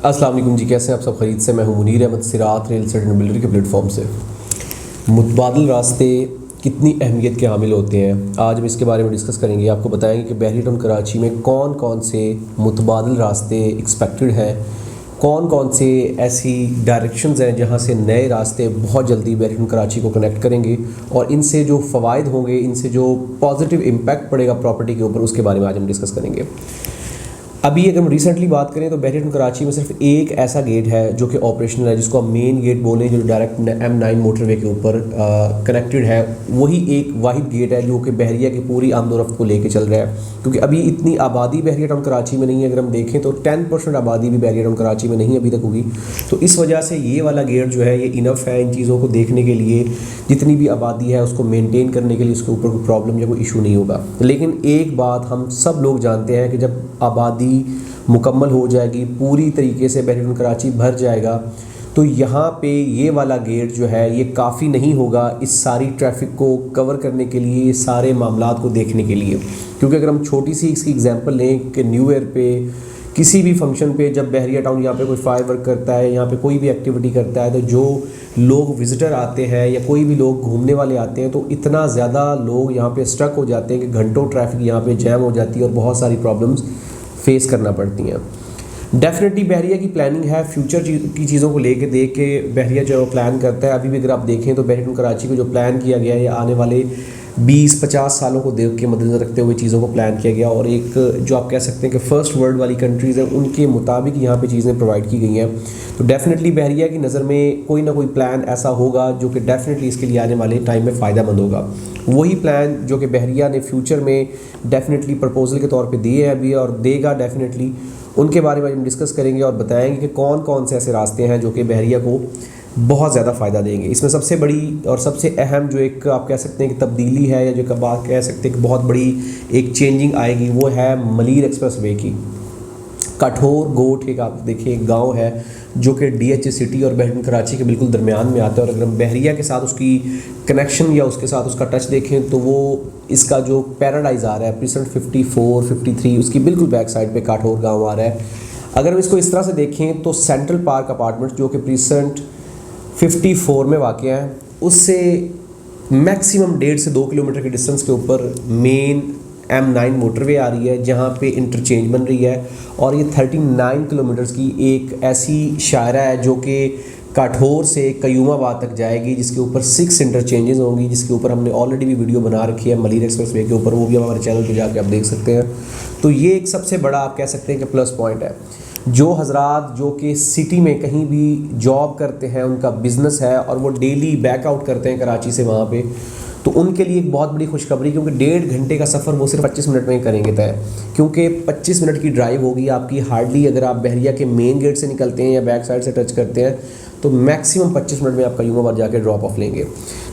अस्सलाम वालेकुम जी, कैसे हैं आप सब? खरीद से मैं हूं मुनीर अहमद सिरात रियल एस्टेट एंड बिल्डर के प्लेटफॉर्म से। मुतबादिल रास्ते कितनी अहमियत के हामिल होते हैं, आज हम इसके बारे में डिस्कस करेंगे। आपको बताएंगे कि बहरी टाउन कराची में कौन कौन से मुतबादिल रास्ते एक्सपेक्टेड हैं, कौन कौन से ऐसी डायरेक्शंस हैं जहां से नए रास्ते बहुत जल्दी बहरी टाउन कराची को कनेक्ट करेंगे और इनसे जो फ़वाइद होंगे, इनसे जो पॉजिटिव इम्पैक्ट पड़ेगा प्रॉपर्टी के ऊपर, उसके बारे में आज हम डिस्कस करेंगे। अभी अगर हम रिसेंटली बात करें तो बहरी टाउन कराची में सिर्फ एक ऐसा गेट है जो कि ऑपरेशनल है, जिसको हम मेन गेट बोलें, जो डायरेक्ट M9 मोटरवे के ऊपर कनेक्टेड है। वही एक वाहिद गेट है जो कि बहरिया की पूरी आमदोरफ्त को लेके चल रहा है, क्योंकि अभी इतनी आबादी बहरिया टाउन कराची में नहीं है। अगर हम देखें तो 10% आबादी भी बहरिया टाउन कराची में नहीं अभी तक होगी। तो इस वजह से ये वाला गेट जो है ये इनफ है इन चीज़ों को देखने के लिए। जितनी भी आबादी है उसको मेनटेन करने के लिए उसके ऊपर कोई प्रॉब्लम या कोई इशू नहीं होगा। लेकिन एक बात हम सब लोग जानते हैं कि जब आबादी मुकम्मल हो जाएगी, पूरी तरीके से बहरी टाउन कराची भर जाएगा, तो यहाँ पे ये वाला गेट जो है ये काफ़ी नहीं होगा इस सारी ट्रैफिक को कवर करने के लिए, ये सारे मामलात को देखने के लिए। क्योंकि अगर हम छोटी सी इसकी एग्जांपल लें कि न्यू ईयर पे, किसी भी फंक्शन पे, जब बहरिया टाउन यहाँ पे कोई फायर वर्क करता है, यहाँ पे कोई भी एक्टिविटी करता है, तो जो लोग विज़िटर आते हैं या कोई भी लोग घूमने वाले आते हैं, तो इतना ज़्यादा लोग यहाँ पे स्ट्रक हो जाते हैं कि घंटों ट्रैफिक यहाँ पे जैम हो जाती है और बहुत सारी प्रॉब्लम्स फेस करना पड़ती हैं। डेफिनेटली बहरिया की प्लानिंग है फ्यूचर की चीज़ों को लेके देख के बहरिया जो प्लान करता है। अभी भी अगर आप देखें तो बहरी टाउन कराची को जो प्लान किया गया है आने वाले 20-50 सालों को देख के मद्देनज़र रखते हुए चीज़ों को प्लान किया गया, और एक जो आप कह सकते हैं कि फ़र्स्ट वर्ल्ड वाली कंट्रीज़ हैं उनके मुताबिक यहाँ पे चीज़ें प्रोवाइड की गई हैं। तो डेफिनेटली बहरिया की नज़र में कोई ना कोई प्लान ऐसा होगा जो कि डेफिनेटली इसके लिए आने वाले टाइम में फ़ायदेमंद होगा। वही प्लान जो कि बहरिया ने फ्यूचर में डेफिनेटली प्रपोजल के तौर पे दिए हैं अभी और देगा डेफिनेटली, उनके बारे में हम डिस्कस करेंगे और बताएंगे कि कौन कौन से ऐसे रास्ते हैं जो कि बहरिया को बहुत ज़्यादा फ़ायदा देंगे। इसमें सबसे बड़ी और सबसे अहम जो एक आप कह सकते हैं कि तब्दीली है, या जो बात कह सकते हैं कि बहुत बड़ी एक चेंजिंग आएगी, वो है मलीर एक्सप्रेस वे की। कठोर गोट एक आप देखिए एक गांव है जो कि DH सिटी और बहरी टाउन कराची के बिल्कुल दरमियान में आता है, और अगर हम बहरिया के साथ उसकी कनेक्शन या उसके साथ उसका टच देखें तो वो इसका जो पैराडाइज आ रहा है प्रीसेंट 54, 53, उसकी बिल्कुल बैक साइड पे काठोर गांव आ रहा है। अगर हम इसको इस तरह से देखें तो सेंट्रल पार्क अपार्टमेंट जो कि प्रीसेंट 54 में वाक़ है, उससे मैक्सिमम 1.5 से 2 किलोमीटर के डिस्टेंस के ऊपर मेन M9 मोटरवे आ रही है जहाँ पे इंटरचेंज बन रही है, और ये 39 किलोमीटर्स की एक ऐसी शायरा है जो कि काठोर से कयूमाबाद तक जाएगी, जिसके ऊपर 6 इंटरचेंजेस होंगी, जिसके ऊपर हमने ऑलरेडी भी वीडियो बना रखी है मलीर एक्सप्रेस वे के ऊपर, वो भी हमारे चैनल पे जाके आप देख सकते हैं। तो ये एक सबसे बड़ा आप कह सकते हैं कि प्लस पॉइंट है। जो हजरात जो कि सिटी में कहीं भी जॉब करते हैं, उनका बिज़नेस है और वो डेली बैकआउट करते हैं कराची से वहाँ पे, तो उनके लिए एक बहुत बड़ी खुशखबरी, क्योंकि 1.5 घंटे का सफ़र वो सिर्फ 25 मिनट में ही करेंगे तय। क्योंकि 25 मिनट की ड्राइव होगी आपकी हार्डली, अगर आप बहरिया के मेन गेट से निकलते हैं या बैक साइड से टच करते हैं तो मैक्सिमम 25 मिनट में आप कयूमाबाद जाके ड्रॉप ऑफ लेंगे।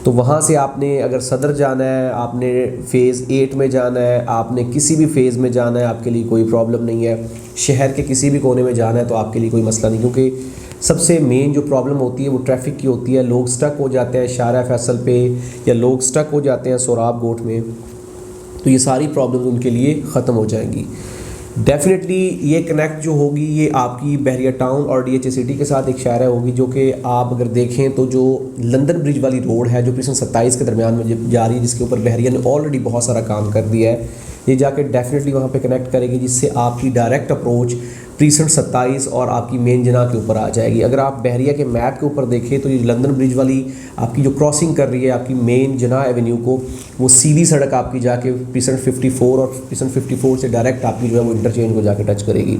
तो वहाँ से आपने अगर सदर जाना है, आपने फ़ेज़ 8 में जाना है, आपने किसी भी फ़ेज़ में जाना है, आपके लिए कोई प्रॉब्लम नहीं है। शहर के किसी भी कोने में जाना है तो आपके लिए कोई मसला नहीं, क्योंकि सबसे मेन जो प्रॉब्लम होती है वो ट्रैफिक की होती है। लोग स्टक हो जाते हैं शारा फैसल पे, या लोग स्टक हो जाते हैं सोराब गोट में, तो ये सारी प्रॉब्लम्स उनके लिए ख़त्म हो जाएंगी। डेफिनेटली ये कनेक्ट जो होगी ये आपकी बहरिया टाउन और DH सिटी के साथ एक शायरा होगी, जो कि आप अगर देखें तो जो लंदन ब्रिज वाली रोड है जो प्रीसेंट 27 के दरमियान में जा रही है, जिसके ऊपर बहरिया ने ऑलरेडी बहुत सारा काम कर दिया है, ये जाके डेफिनेटली वहाँ पे कनेक्ट करेगी, जिससे आपकी डायरेक्ट अप्रोच प्रीसेंट 27 और आपकी मेन जना के ऊपर आ जाएगी। अगर आप बहरिया के मैप के ऊपर देखें तो ये लंदन ब्रिज वाली आपकी जो क्रॉसिंग कर रही है आपकी मेन जना एवेन्यू को, वो सीधी सड़क आपकी जाके प्रीसेंट 54 और प्रीसेंट 54 से डायरेक्ट आपकी जो है वो इंटरचेंज को जाके टच करेगी।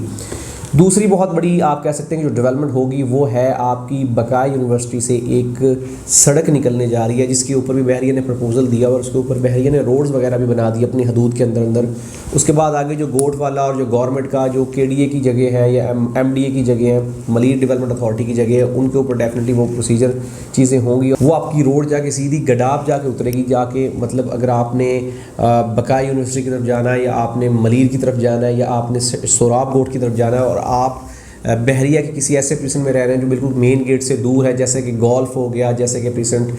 दूसरी बहुत बड़ी आप कह सकते हैं कि जो डेवलपमेंट होगी वो है आपकी बकाया यूनिवर्सिटी से एक सड़क निकलने जा रही है, जिसके ऊपर भी बहरिया ने प्रपोजल दिया और उसके ऊपर बहरिया ने रोड्स वगैरह भी बना दी अपनी हदूद के अंदर अंदर। उसके बाद आगे जो गोट वाला और जो गवर्नमेंट का जो KDA की जगह है या MDA की जगह है, मलीर डेवलपमेंट अथॉरिटी की जगह है, उनके ऊपर डेफिनेटली वो प्रोसीजर चीज़ें होंगी। वो आपकी रोड जाके सीधी गडाब जाके उतरेगी, जाके मतलब अगर आपने बकाया यूनिवर्सिटी की तरफ जाना है, या आपने मलीर की तरफ जाना है, या आपने सोराब गोट की तरफ जाना है, और आप बहरिया के किसी ऐसे प्रीसेंट में रह रहे हैं जो बिल्कुल मेन गेट से दूर है, जैसे कि गोल्फ हो गया, जैसे कि प्रीसेंट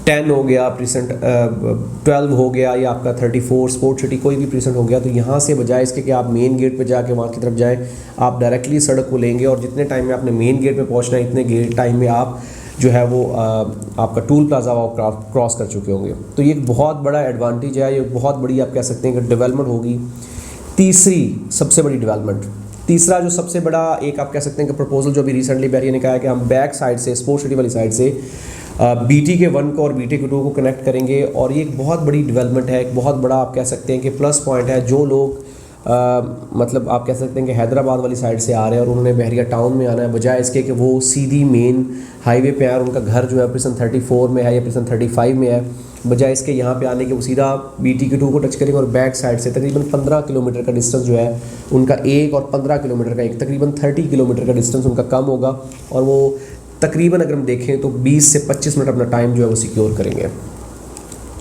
10 हो गया, प्रीसेंट 12 हो गया, या आपका 34 स्पोर्ट सिटी कोई भी प्रीसेंट हो गया, तो यहाँ से बजाय इसके कि आप मेन गेट पे जाके वहाँ की तरफ जाएं, आप डायरेक्टली सड़क को लेंगे और जितने टाइम में आपने मेन गेट पे पहुँचना है इतने टाइम में आप जो है वो आपका टूल प्लाजा वो क्रॉस कर चुके होंगे। तो ये एक बहुत बड़ा एडवांटेज है, ये बहुत बड़ी आप कह सकते हैं कि डेवलपमेंट होगी। तीसरी सबसे बड़ी डेवलपमेंट, तीसरा जो सबसे बड़ा एक आप कह सकते हैं कि प्रपोजल जो अभी रिसेंटली बहरिया ने कहा है कि हम बैक साइड से स्पोर्ट सिटी वाली साइड से BT के 1 को और BT के 2 को कनेक्ट करेंगे, और ये एक बहुत बड़ी डेवलपमेंट है, एक बहुत बड़ा आप कह सकते हैं कि प्लस पॉइंट है। जो लोग मतलब आप कह सकते हैं कि हैदराबाद वाली साइड से आ रहे हैं और उन्होंने बहरिया टाउन में आना है, बजाय इसके कि वो सीधी मेन हाईवे पे आए और उनका घर जो है प्रीसेंट 34 में है या प्रीसेंट 35 में है, बजाय इसके यहाँ पे आने के वो सीधा BT के 2 को टच करेंगे और बैक साइड से तकरीबन 15 किलोमीटर का डिस्टेंस जो है उनका एक, और 15 किलोमीटर का एक, तकरीबन 30 किलोमीटर का डिस्टेंस उनका कम होगा, और वो तकरीबन अगर हम देखें तो 20 से 25 मिनट अपना टाइम जो है वो सिक्योर करेंगे।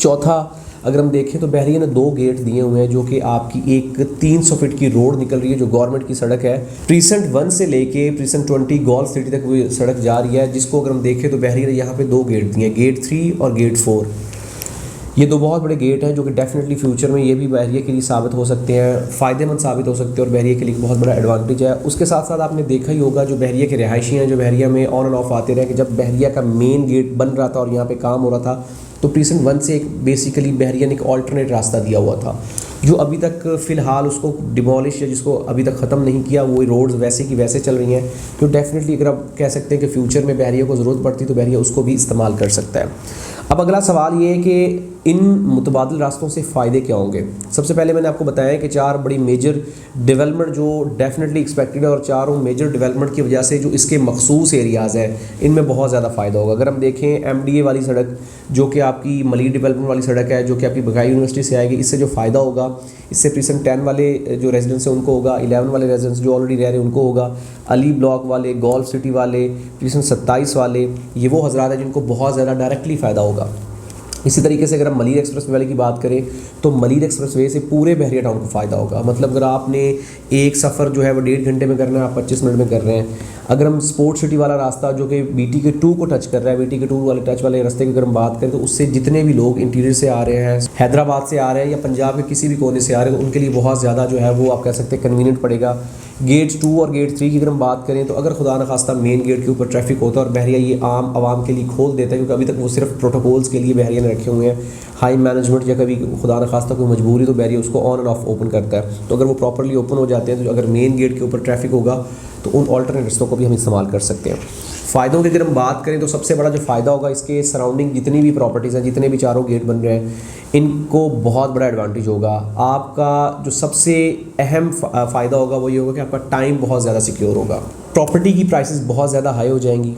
चौथा अगर हम देखें तो बहरिया ने 2 गेट दिए हुए हैं, जो कि आपकी एक 300 फीट की रोड निकल रही है जो गवर्नमेंट की सड़क है, प्रीसेंट 1 से लेके प्रीसेंट 20 गोल्फ सिटी तक वो सड़क जा रही है, जिसको अगर हम देखें तो बहरिया ने यहाँ पे 2 गेट दिए हैं, गेट 3 और गेट 4। ये 2 बहुत बड़े गेट हैं जो कि डेफिनेटली फ्यूचर में ये भी बहरिया के लिए साबित हो सकते हैं, फ़ायदेमंद साबित हो सकते हैं, और बहरिया के लिए बहुत बड़ा एडवांटेज है। उसके साथ साथ आपने देखा ही होगा जो बहरिया के रहायशी हैं, जो बहरिया में ऑन एंड ऑफ आते रहे, कि जब बहरिया का मेन गेट बन रहा था और यहाँ पे काम हो रहा था तो प्रीसेंट 1 से एक बेसिकली बहरिया ने एक ऑल्टरनेट रास्ता दिया हुआ था, जो अभी तक फ़िलहाल उसको डिमोलिश या जिसको अभी तक ख़त्म नहीं किया, वो रोड्स वैसे की वैसे चल रही हैं, जो डेफिनेटली अगर आप कह सकते हैं कि फ्यूचर में बहरिया को ज़रूरत पड़ती तो बहरिया उसको भी इस्तेमाल कर सकता है। अब अगला सवाल ये है कि इन मुतबादिल रास्तों से फ़ायदे क्या होंगे। सबसे पहले मैंने आपको बताया कि 4 बड़ी मेजर डेवलपमेंट जो डेफिनेटली एक्सपेक्टेड है, और चारों मेजर डेवलपमेंट की वजह से जो इसके मखसूस एरियाज़ हैं इनमें बहुत ज़्यादा फ़ायदा होगा। अगर हम देखें MDA वाली सड़क जो कि आपकी मलिक डेवलपमेंट वाली सड़क है, जो कि आपकी बघाई यूनिवर्सिटी से आएगी, इससे जो फ़ायदा होगा इससे प्रीसेंट 10 वाले जो रेजिडेंट्स हैं उनको होगा, 11 वाले रेजिडेंट्स जो ऑलरेडी रह रहे हैं उनको होगा, अली ब्लॉक वाले, गोल्फ सिटी वाले, प्रीसेंट 27 वाले, ये वो हजरात हैं जिनको बहुत ज़्यादा डायरेक्टली फ़ायदा होगा। इसी तरीके से अगर हम मलिर एक्सप्रेस वे वाले की बात करें तो मलिर एक्सप्रेस वे से पूरे बहरिया टाउन को फ़ायदा होगा। मतलब अगर आपने एक सफ़र जो है वो 1.5 घंटे में करना है, आप 25 मिनट में कर रहे हैं। अगर हम स्पोर्ट सिटी वाला रास्ता जो कि BT के 2 को टच कर रहा है, BT के 2 वाले टच वाले रास्ते की अगर हम बात करें तो उससे जितने भी लोग इंटीरियर से आ रहे हैं, हैदराबाद से आ रहे हैं या पंजाब के किसी भी कोने से आ रहे हैं, तो उनके लिए बहुत ज़्यादा जो है वो आप कह सकते हैं कन्वीनियंट पड़ेगा। गेट 2 और गेट 3 की अगर हम बात करें तो अगर खुदा न खास्ता मेन गेट के ऊपर ट्रैफिक होता है और बहरिया ये आम आवाम के लिए खोल देता है, क्योंकि अभी तक वो सिर्फ प्रोटोकॉल्स के लिए बहरिया ने रखे हुए हैं, हाई मैनेजमेंट या कभी खुदा न खास्ता कोई मजबूरी तो बहरिया उसको ऑन एंड ऑफ ओपन करता है। तो अगर वो प्रॉपरली ओपन हो जाते हैं तो अगर मेन गेट के ऊपर ट्रैफिक होगा तो उन ऑल्टरनेट रस्तों को भी हम इस्तेमाल कर सकते हैं। फ़ायदों की अगर हम बात करें तो सबसे बड़ा जो फ़ायदा होगा, इसके सराउंडिंग जितनी भी प्रॉपर्टीज़ हैं, जितने भी चारों गेट बन रहे हैं, इनको बहुत बड़ा एडवांटेज होगा। आपका जो सबसे अहम फ़ायदा होगा वो ये होगा कि आपका टाइम बहुत ज़्यादा सिक्योर होगा। प्रॉपर्टी की प्राइसेस बहुत ज़्यादा हाई हो जाएंगी,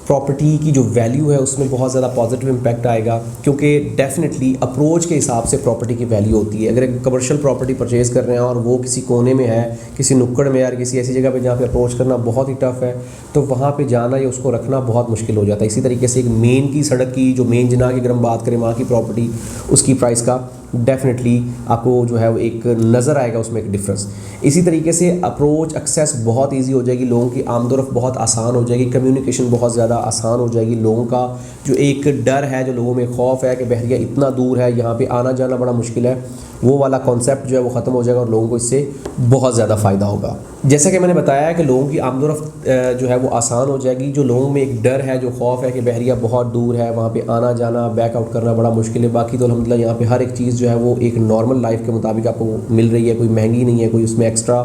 प्रॉपर्टी की जो वैल्यू है उसमें बहुत ज़्यादा पॉजिटिव इम्पैक्ट आएगा, क्योंकि डेफिनेटली अप्रोच के हिसाब से प्रॉपर्टी की वैल्यू होती है। अगर एक कमर्शियल प्रॉपर्टी परचेज़ कर रहे हैं और वो किसी कोने में है, किसी नुक्कड़ में यार किसी ऐसी जगह पे जहाँ पे अप्रोच करना बहुत ही टफ है, तो वहाँ पे जाना या उसको रखना बहुत मुश्किल हो जाता है। इसी तरीके से एक मेन की सड़क की जो मेन जना की अगर हम बात करें वहाँ की प्रॉपर्टी, उसकी प्राइस का डेफिनेटली आपको जो है वो एक नज़र आएगा उसमें एक डिफरेंस। इसी तरीके से अप्रोच एक्सेस बहुत इजी हो जाएगी, लोगों की आमदोरफ्त बहुत आसान हो जाएगी, कम्युनिकेशन बहुत ज़्यादा आसान हो जाएगी। लोगों का जो एक डर है, जो लोगों में खौफ है कि बहरिया इतना दूर है, यहाँ पे आना जाना बड़ा मुश्किल है, वो वाला कॉन्सेप्ट जो है वो ख़त्म हो जाएगा और लोगों को इससे बहुत ज़्यादा फ़ायदा होगा। जैसा कि मैंने बताया है कि लोगों की आमदोरफ्त जो है वो आसान हो जाएगी। जो लोगों में एक डर है, जो खौफ है कि बहरिया बहुत दूर है, वहाँ पे आना जाना बैकआउट करना बड़ा मुश्किल है, बाकी तो अल्हम्दुलिल्लाह यहाँ पे हर एक चीज़ जो है वो एक नॉर्मल लाइफ के मुताबिक आपको मिल रही है, कोई महंगी नहीं है, कोई उसमें एक्स्ट्रा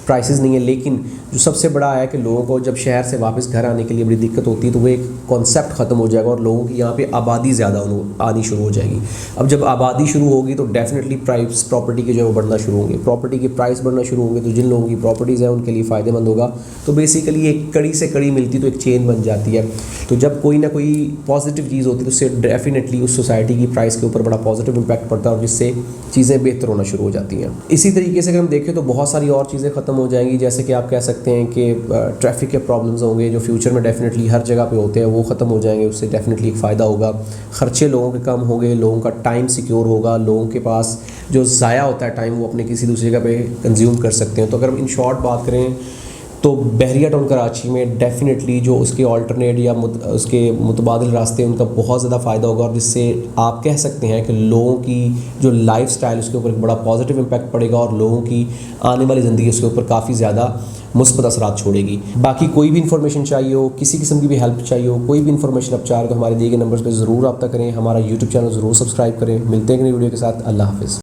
प्राइसेस नहीं है। लेकिन जो सबसे बड़ा है कि लोगों को जब शहर से वापस घर आने के लिए बड़ी दिक्कत होती है, तो वो एक कॉन्सेप्ट ख़त्म हो जाएगा और लोगों की यहाँ पे आबादी ज़्यादा आनी शुरू हो जाएगी। अब जब आबादी शुरू होगी तो डेफिनेटली प्राइस प्रॉपर्टी के जो है वो बढ़ना शुरू होंगे, प्रॉपर्टी के प्राइस बढ़ना शुरू होंगे, तो जिन लोगों की प्रॉपर्टीज़ हैं उनके लिए फ़ायदेमंद होगा। तो बेसिकली एक कड़ी से कड़ी मिलती तो एक चेन बन जाती है। तो जब कोई ना कोई पॉजिटिव चीज़ होती है तो उससे डेफिनेटली उस सोसाइटी की प्राइस के ऊपर बड़ा पॉजिटिव इम्पैक्ट पड़ता है और जिससे चीज़ें बेहतर होना शुरू हो जाती हैं। इसी तरीके से अगर हम देखें तो बहुत सारी और चीज़ें ख़त्म हो जाएंगी, जैसे कि आप कह सकते हैं कि ट्रैफिक के प्रॉब्लम्स होंगे जो फ्यूचर में डेफिनेटली हर जगह पे होते हैं, वो ख़त्म हो जाएंगे, उससे डेफिनेटली एक फ़ायदा होगा। ख़र्चे लोगों के कम होंगे, लोगों का टाइम सिक्योर होगा, लोगों के पास जो ज़ाया होता है टाइम वो अपने किसी दूसरी जगह पे कंज्यूम कर सकते हैं। तो अगर हम इन शॉर्ट बात करें तो बहरिया टाउन कराची में डेफिनेटली जो उसके ऑल्टरनेट या उसके मुतबादिल रास्ते हैं उनका बहुत ज़्यादा फ़ायदा होगा, और जिससे आप कह सकते हैं कि लोगों की जो लाइफ स्टाइल उसके ऊपर एक बड़ा पॉजिटिव इम्पैक्ट पड़ेगा और लोगों की आने वाली ज़िंदगी उसके ऊपर काफ़ी ज़्यादा मुस्बत असरात छोड़ेगी। बाकी कोई भी इन्फॉर्मेशन चाहिए हो, किसी किस्म की भी हेल्प चाहिए हो, कोई भी इन्फॉर्मेशन आप चाह रहे हो, हमारे दिए गए नंबर्स पर ज़रूर रब्ता करें, हमारा यूट्यूब चैनल ज़रूर सब्सक्राइब करें। मिलते हैं नई वीडियो के साथ। अल्लाह हाफ़िज़।